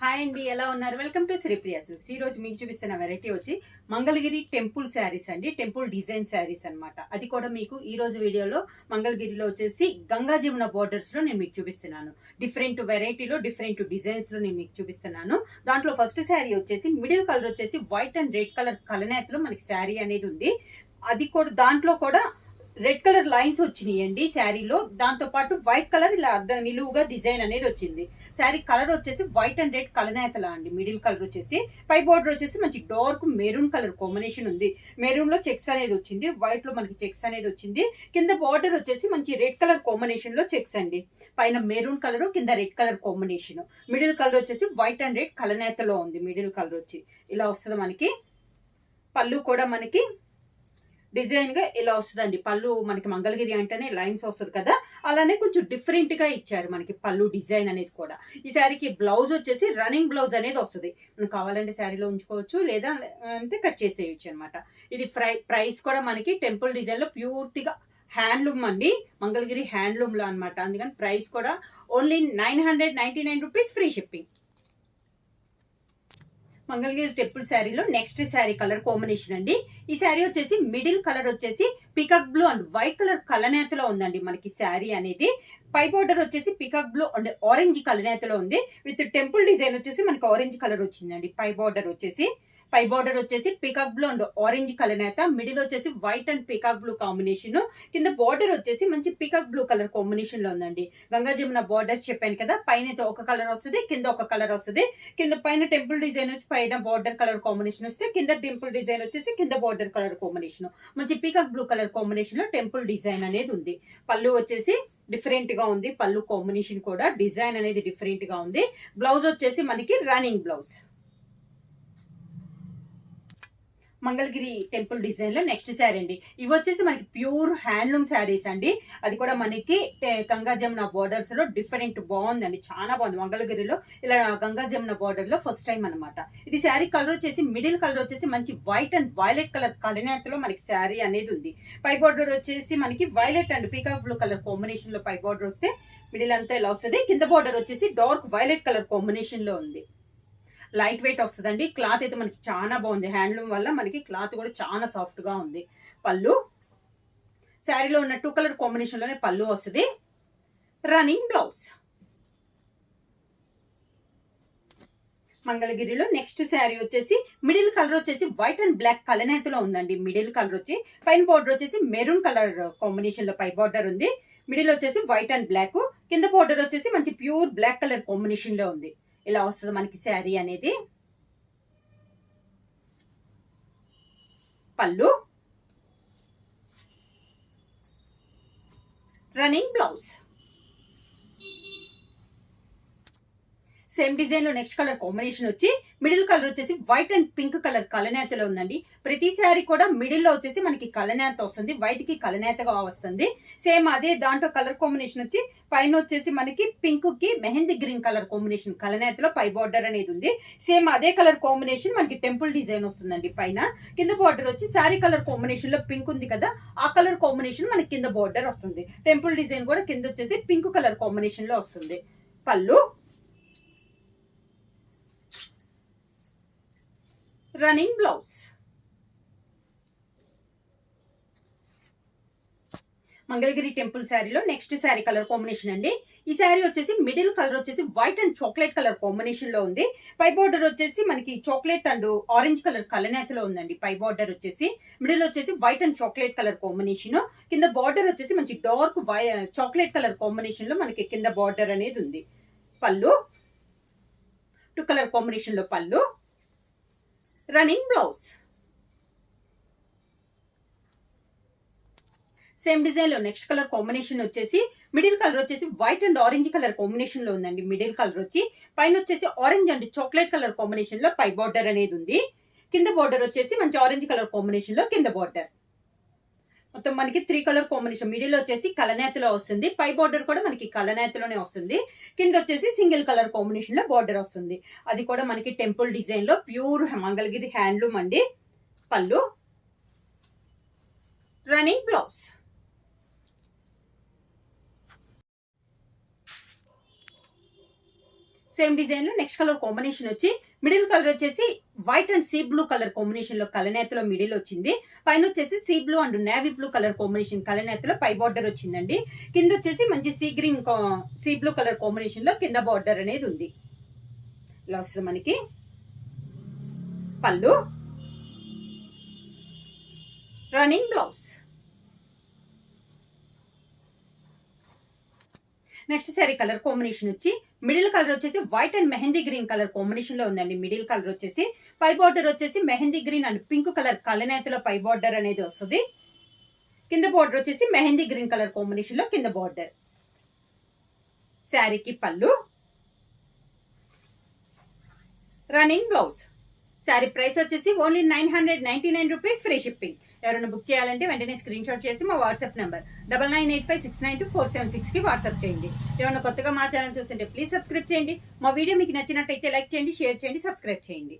Hi అండి, ఎలా ఉన్నారు? Welcome to Sripriya silks. ఈ రోజు మీకు చూపిస్తున్న వెరైటీ వచ్చి మంగళగిరి టెంపుల్ శారీస్ అండి. టెంపుల్ డిజైన్ శారీస్ అన్నమాట. అది కూడా మీకు ఈ రోజు వీడియోలో మంగళగిరిలో వచ్చేసి గంగా జమున బోర్డర్స్ లో నేను మీకు చూపిస్తున్నాను. డిఫరెంట్ వెరైటీలో డిఫరెంట్ డిజైన్స్ లో నేను మీకు చూపిస్తున్నాను. దాంట్లో ఫస్ట్ శారీ వచ్చేసి మిడిల్ కలర్ వచ్చేసి వైట్ అండ్ రెడ్ కలర్ కలనేతలో మనకి శారీ అనేది ఉంది. అది కూడా దాంట్లో కూడా రెడ్ కలర్ లైన్స్ వచ్చినాయండి శారీలో. దాంతో పాటు వైట్ కలర్ ఇలా నిలువుగా డిజైన్ అనేది వచ్చింది. శారీ కలర్ వచ్చేసి వైట్ అండ్ రెడ్ కలనేతలా అండి. మిడిల్ కలర్ వచ్చేసి పై బోర్డర్ వచ్చేసి మంచి డార్క్ మెరూన్ కలర్ కాంబినేషన్ ఉంది. మెరూన్ లో చెక్స్ అనేది వచ్చింది, వైట్ లో మనకి చెక్స్ అనేది వచ్చింది. కింద బార్డర్ వచ్చేసి మంచి రెడ్ కలర్ కాంబినేషన్ లో చెక్స్ అండి. పైన మెరూన్ కలర్, కింద red colour combination. Middle colour వచ్చేసి వైట్ అండ్ రెడ్ కలనేతలో ఉంది. మిడిల్ కలర్ వచ్చి ఇలా వస్తుంది మనకి. పళ్ళు కూడా మనకి డిజైన్ గా ఇలా వస్తుందండి. పళ్ళు మనకి మంగళగిరి అంటేనే లైన్స్ వస్తుంది కదా, అలానే కొంచెం డిఫరెంట్ గా ఇచ్చారు మనకి పళ్ళు డిజైన్ అనేది కూడా. ఈ శారీకి బ్లౌజ్ వచ్చేసి రన్నింగ్ బ్లౌజ్ అనేది వస్తుంది. మనం కావాలంటే శారీలో ఉంచుకోవచ్చు, లేదా అంటే కట్ చేసేయచ్చు అనమాట. ఇది ప్రైస్ కూడా మనకి టెంపుల్ డిజైన్ లో పూర్తిగా హ్యాండ్లూమ్ అండి, మంగళగిరి హ్యాండ్లూమ్ లో అనమాట. అందుకని ప్రైస్ కూడా only 999 rupees, free shipping. Mangalagiri temple శారీలో నెక్స్ట్ శారీ కలర్ కాంబినేషన్ అండి. ఈ శారీ వచ్చేసి మిడిల్ కలర్ వచ్చేసి peacock blue and white colour కలనేతలో ఉందండి మనకి శారీ అనేది. పై బోర్డర్ వచ్చేసి పికాక్ బ్లూ అండ్ ఆరెంజ్ కలనేతలో ఉంది. విత్ టెంపుల్ డిజైన్ వచ్చేసి మనకి ఆరెంజ్ కలర్ వచ్చిందండి. పై బోర్డర్ వచ్చేసి పికాక్ బ్లూ అండ్ ఆరెంజ్ కలనేత, మిడిల్ వచ్చేసి white and peacock blue combination. కింద బోర్డర్ వచ్చేసి మంచి పికాక్ బ్లూ కలర్ కాంబినేషన్ లో ఉందండి. గంగా జమున బోర్డర్స్ చెప్పాను కదా, పైన ఒక కలర్ వస్తుంది, కింద ఒక కలర్ వస్తుంది. కింద పైన టెంపుల్ డిజైన్ వచ్చి పైన బోర్డర్ కలర్ కాంబినేషన్ వస్తే, కింద టెంపుల్ డిజైన్ వచ్చేసి కింద బోర్డర్ కలర్ కాంబినేషన్. మంచి పీకాక్ బ్లూ కలర్ కాంబినేషన్ లో టెంపుల్ డిజైన్ అనేది ఉంది. పళ్ళు వచ్చేసి డిఫరెంట్ గా ఉంది. పళ్ళు కాంబినేషన్ కూడా డిజైన్ అనేది డిఫరెంట్ గా ఉంది. బ్లౌజ్ వచ్చేసి మనకి running blouse. Mangalagiri temple design లో నెక్స్ట్ శారీ అండి. ఇవి వచ్చేసి మనకి ప్యూర్ హ్యాండ్లూమ్ శారీస్ అండి. అది కూడా మనకి గంగా జమున బోర్డర్స్ లో డిఫరెంట్ బాగుందండి, చాలా బాగుంది. మంగళగిరిలో ఇలా గంగా జమున బోర్డర్ లో ఫస్ట్ టైం అనమాట. ఇది శారీ కలర్ వచ్చేసి మిడిల్ కలర్ వచ్చేసి మంచి వైట్ అండ్ వైలెట్ కలర్ కలనేతలో మనకి శారీ అనేది ఉంది. పై బోర్డర్ వచ్చేసి మనకి violet and peacock blue colour combination లో పై బోర్డర్ వస్తే, మిడిల్ అంతా ఇలా వస్తుంది. కింద బోర్డర్ వచ్చేసి డార్క్ వైలెట్ కలర్ కాంబినేషన్ లో ఉంది. లైట్ వెయిట్ వస్తుందండి. క్లాత్ అయితే మనకి చాలా బాగుంది. హ్యాండ్లూమ్ వల్ల మనకి క్లాత్ కూడా చాలా సాఫ్ట్ గా ఉంది. పళ్ళు శారీలో ఉన్న 2 కలర్ కాంబినేషన్ లోనే పళ్ళు వస్తుంది. Running blouse. మంగళగిరిలో నెక్స్ట్ శారీ వచ్చేసి మిడిల్ కలర్ వచ్చేసి వైట్ అండ్ బ్లాక్ కలనేతలో ఉందండి. మిడిల్ కలర్ వచ్చి పైన బోర్డర్ వచ్చేసి మెరూన్ కలర్ కాంబినేషన్ లో పై బోర్డర్ ఉంది. మిడిల్ వచ్చేసి వైట్ అండ్ బ్లాక్, కింద బోర్డర్ వచ్చేసి మంచి ప్యూర్ బ్లాక్ కలర్ కాంబినేషన్ లో ఉంది. ఇలా వస్తుంది మనకి శారీ అనేది. పళ్ళు, రన్నింగ్ బ్లౌజ్. సేమ్ డిజైన్ లో నెక్స్ట్ కలర్ కాంబినేషన్ వచ్చి మిడిల్ కలర్ వచ్చేసి వైట్ అండ్ పింక్ కలర్ కలనేతలో ఉందండి. ప్రతి శారీ కూడా మిడిల్ లో వచ్చేసి మనకి కలనేత వస్తుంది, వైట్ కి కలనేతగా వస్తుంది. సేమ్ అదే దాంట్లో కలర్ కాంబినేషన్ వచ్చి పైన వచ్చేసి మనకి పింక్ కి మెహందీ గ్రీన్ కలర్ కాంబినేషన్ కలనేతలో పై బార్డర్ అనేది ఉంది. సేమ్ అదే కలర్ కాంబినేషన్ మనకి టెంపుల్ డిజైన్ వస్తుందండి పైన. కింద బార్డర్ వచ్చి శారీ కలర్ కాంబినేషన్ లో పింక్ ఉంది కదా, ఆ కలర్ కాంబినేషన్ మనకి కింద బార్డర్ వస్తుంది. టెంపుల్ డిజైన్ కూడా కింద వచ్చేసి పింక్ కలర్ కాంబినేషన్ లో వస్తుంది. పళ్ళు, రన్నింగ్ బ్లౌజ్. మంగళగిరి టెంపుల్ శారీలో నెక్స్ట్ శారీ కలర్ కాంబినేషన్ అండి. ఈ శారీ వచ్చేసి మిడిల్ కలర్ వచ్చేసి white and chocolate colour combination లో ఉంది. పై బార్డర్ వచ్చేసి మనకి చాక్లెట్ అండ్ ఆరెంజ్ కలర్ కలనేతలో ఉందండి. పై బార్డర్ వచ్చేసి మిడిల్ వచ్చేసి white and chocolate colour combination. కింద బార్డర్ వచ్చేసి మంచి డార్క్ చాక్లెట్ కలర్ కాంబినేషన్ లో మనకి కింద బార్డర్ అనేది ఉంది. పళ్ళు 2 కలర్ కాంబినేషన్ లో పళ్ళు, రన్నింగ్ బ్లౌజ్. సేమ్ డిజైన్ లో నెక్స్ట్ కలర్ కాంబినేషన్ వచ్చేసి మిడిల్ కలర్ వచ్చేసి white and orange colour combination లో ఉందండి. మిడిల్ కలర్ వచ్చి పైన వచ్చేసి orange and chocolate colour combination లో పై బార్డర్ అనేది ఉంది. కింద బార్డర్ వచ్చేసి మంచి ఆరెంజ్ కలర్ కాంబినేషన్ లో కింద బార్డర్. మొత్తం మనకి 3 కలర్ కాంబినేషన్. మిడిల్ వచ్చేసి కలనేతలో వస్తుంది, పై బార్డర్ కూడా మనకి కలనేతలోనే వస్తుంది. కింద వచ్చేసి సింగిల్ కలర్ కాంబినేషన్ లో బార్డర్ వస్తుంది. అది కూడా మనకి టెంపుల్ డిజైన్ లో ప్యూర్ మంగళగిరి హ్యాండ్లూమ్ అండి. Pallu, running blouse. Same design లో నెక్స్ట్ కలర్ కాంబినేషన్ వచ్చి మిడిల్ కలర్ వచ్చేసి white and sea blue colour combination లో కలనేతలో మిడిల్ వచ్చింది. పైన వచ్చేసి sea blue and navy blue colour combination కలనేతలో పై బార్డర్ వచ్చిందండి. కింద వచ్చేసి మంచి sea green sea blue colour combination లో కింద బార్డర్ అనేది ఉంది. ఇలా వస్తుంది మనకి pallu, running blouse. Next sari colour combination వచ్చి మిడిల్ కలర్ వచ్చేసి white and mehndi green colour combination లో ఉందండి. మిడిల్ కలర్ వచ్చేసి పై బార్డర్ వచ్చేసి mehndi green and pink colour కలనేతలో పై బార్డర్ అనేది వస్తుంది. కింద బార్డర్ వచ్చేసి మెహందీ గ్రీన్ కలర్ కాంబినేషన్ లో కింద బార్డర్. శారీకి పళ్ళు, రన్నింగ్ బ్లౌజ్. శారీ ప్రైస్ వచ్చేసి ఓన్లీ 999 రూపీస్, ఫ్రీ షిప్పింగ్. ఎవరైనా బుక్ చేయాలంటే వెంటనే స్క్రీన్ షాట్ చేసి మా వాట్సాప్ నెంబర్ 9985692476 కి వాట్సాప్ చేయండి. ఏమైనా కొత్తగా మా ఛానల్ చూస్తుంటే ప్లీజ్ సబ్స్క్రైబ్ చేయండి. మా వీడియో మీకు నచ్చినట్టయితే లైక్ చేయండి, షేర్ చేయండి, సబ్స్క్రైబ్ చేయండి.